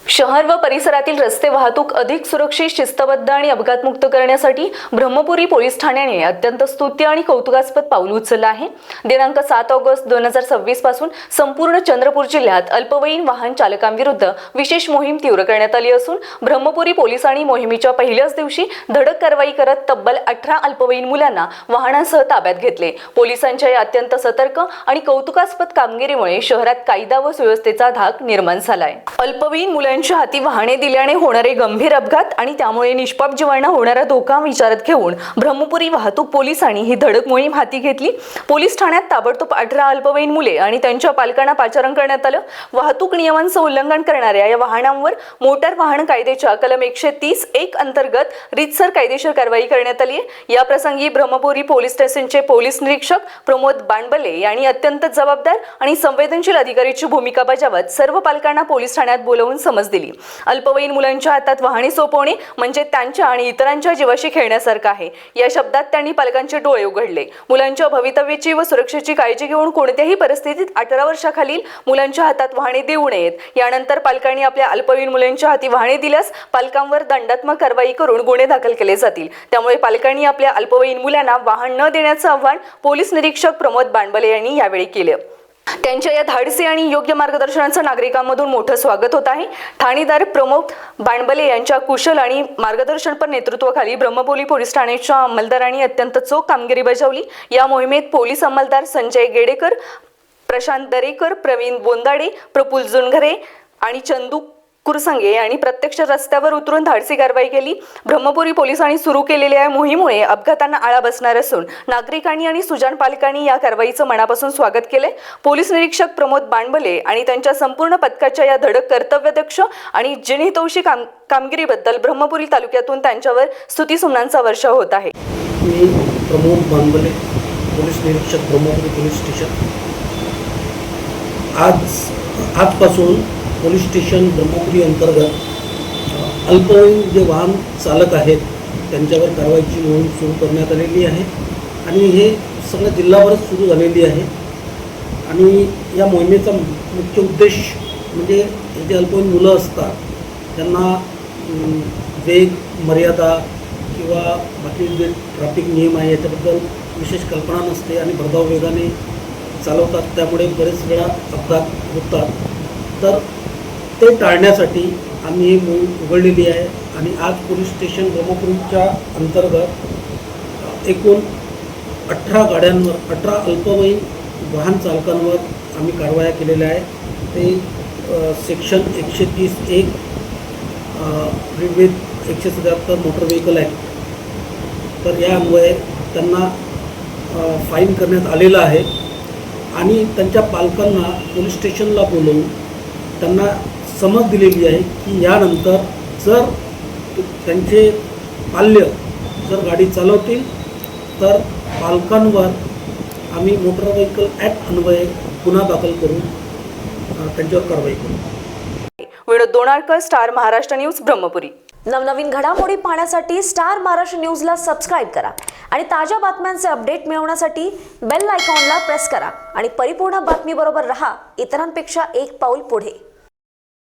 शहर व परिसरातील रस्ते वाहतूक अधिक सुरक्षित, शिस्तबद्ध आणि अपघातमुक्त करण्यासाठी ब्रह्मपुरी पोलीस ठाण्याने अत्यंत स्तुत्य आणि कौतुकास्पद पाऊल उचललं आहे। दिनांक 7 ऑगस्ट 2026 पासून संपूर्ण चंद्रपूर जिल्ह्यात अल्पवयीन वाहन चालकांविरुद्ध विशेष मोहीम तीव्र करण्यात आली असून ब्रह्मपुरी पोलिसांनी मोहिमेच्या पहिल्याच दिवशी धडक कारवाई करत तब्बल 18 अल्पवयीन मुलांना वाहनांसह ताब्यात घेतले। पोलिसांच्या या अत्यंत सतर्क आणि कौतुकास्पद कामगिरीमुळे शहरात कायदा व सुव्यवस्थेचा धाक निर्माण झालाय। अल्पवयीन मुलांच्या हाती वाहने दिल्याने होणारे गंभीर अपघात आणि त्यामुळे निष्पाप जीवांना होणारा धोका विचारात घेऊन ब्रह्मपुरी वाहतूक पोलिसांनी ही धडक मोहीम हाती घेतली। पोलीस ठाण्यात ताबडतोब 18 अल्पवयीन मुले आणि त्यांच्या पालकांना पाचारण करण्यात आलं। वाहतूक नियमांचं उल्लंघन करणाऱ्या या वाहनांवर मोटार वाहन कायद्याच्या कलम 130(1) अंतर्गत रीतसर कायदेशीर कारवाई करण्यात आली आहे। या प्रसंगी ब्रह्मपुरी पोलीस स्टेशनचे पोलीस निरीक्षक प्रमोद बाणबले यांनी अत्यंत जबाबदार आणि संवेदनशील अधिकाऱ्याची भूमिका बजावत सर्व पालकांना पोलीस ठाण्यात बोलावून समज दिली। अल्पवयीन मुलांच्या हातात वाहने सोपवणे म्हणजे त्यांच्या आणि इतरांच्या जीवाशी खेळण्यासारखं आहे, या शब्दात त्यांनी पालकांचे डोळे उघडले। मुलांच्या भवितव्याची व सुरक्षेची काळजी घेऊन कोणत्याही परिस्थितीत 18 वर्षाखालील मुलांच्या हातात वाहने देऊ नयेत। यानंतर पालकांनी आपल्या अल्पवयीन मुलांच्या हाती वाहने दिल्यास पालकांवर दंडात्मक कारवाई करून गुन्हे दाखल केले जातील। त्यामुळे पालकांनी आपल्या अल्पवयीन मुलांना वाहन न देण्याचं आवाहन पोलीस निरीक्षक प्रमोद बाणबले यांनी यावेळी केले। त्यांच्या या धाडसी आणि योग्य मार्गदर्शनाचं नागरिकांमधून मोठं स्वागत होत आहे। ठाणेदार प्रमोद बाणबले यांच्या कुशल आणि मार्गदर्शनपर नेतृत्वाखाली ब्रह्मपुरी पोलीस ठाण्याच्या अंमलदारांनी अत्यंत चोख कामगिरी बजावली। या मोहिमेत पोलीस अंमलदार संजय गेडेकर, प्रशांत दरेकर, प्रवीण बोंदाडे, प्रफुल्ल जुनघरे आणि चंदू कुरसंगे यांनी प्रत्यक्ष रस्त्यावर उतरून धाडसी कारवाई केली। ब्रह्मपुरी पोलिसांनी सुरू केलेल्या या मोहिमेमुळे अपघातांना आळा बसणार असून नागरिकांनी आणि सुजाण पालकांनी या कारवाईचं मनापासून स्वागत केले। पोलीस निरीक्षक प्रमोद बाणबले आणि त्यांच्या संपूर्ण पथकाच्या या धडक, कर्तव्यदक्ष आणि जनहितैषी कामगिरीबद्दल ब्रह्मपुरी तालुक्यातून त्यांच्यावर स्तुतिसुमनांचा वर्षाव होत आहे। मी प्रमोद बाणबले, पोलीस निरीक्षक, ब्रह्मपुरी पोलीस स्टेशन। आजपासून पोलीस स्टेशन ब्रह्मपुरी अंतर्गत अल्पवयीन जे वाहन चालक आहेत त्यांच्यावर कारवाईची मोहीम सुरू करण्यात आलेली आहे आणि हे सगळं जिल्हाभरात सुरू झालेली आहे। आणि या मोहिमेचा मुख्य उद्देश म्हणजे जे अल्पवयीन मुलं असतात त्यांना वेग मर्यादा किंवा बाकी जे ट्रॅफिक नियम आहे याच्याबद्दल विशेष कल्पना नसते आणि भरधाव वेगाने चालवतात, त्यामुळे बरेच वेळा अपघात होतात। तर ते टाळण्यासाठी आम्ही ही मोहीम उघडलेली आहे आणि आज पोलीस स्टेशन ब्रह्मपुरीच्या अंतर्गत एकूण 18 गाड्यांवर 18 अल्पवयीन वाहन चालकांवर आम्ही कारवाया केलेल्या आहे। ते सेक्शन 130(1) विविध 177 मोटर व्हेकल ॲक्ट, तर या अन्वये त्यांना फाईन करण्यात आलेलं आहे आणि त्यांच्या पालकांना पोलीस स्टेशनला बोलवून त्यांना समज दिलेली आहे की यानंतर जर त्यांचे पाल्य जर गाडी चालवतील तर पालकांवर आम्ही मोटर व्हेकल ॲक्ट अन्वये गुन्हा दाखल करून त्यांच्यावर कारवाई करू। विनोद दोनाळकर, स्टार महाराष्ट्र न्यूज, ब्रह्मपुरी। नवनवीन घडामोडी पाहण्यासाठी स्टार महाराष्ट्र न्यूजला सबस्क्राईब करा आणि ताज्या बातम्यांचे अपडेट मिळवण्यासाठी बेल आयकॉनला प्रेस करा आणि परिपूर्ण बातमीबरोबर रहा, इतरांपेक्षा एक पाऊल पुढे।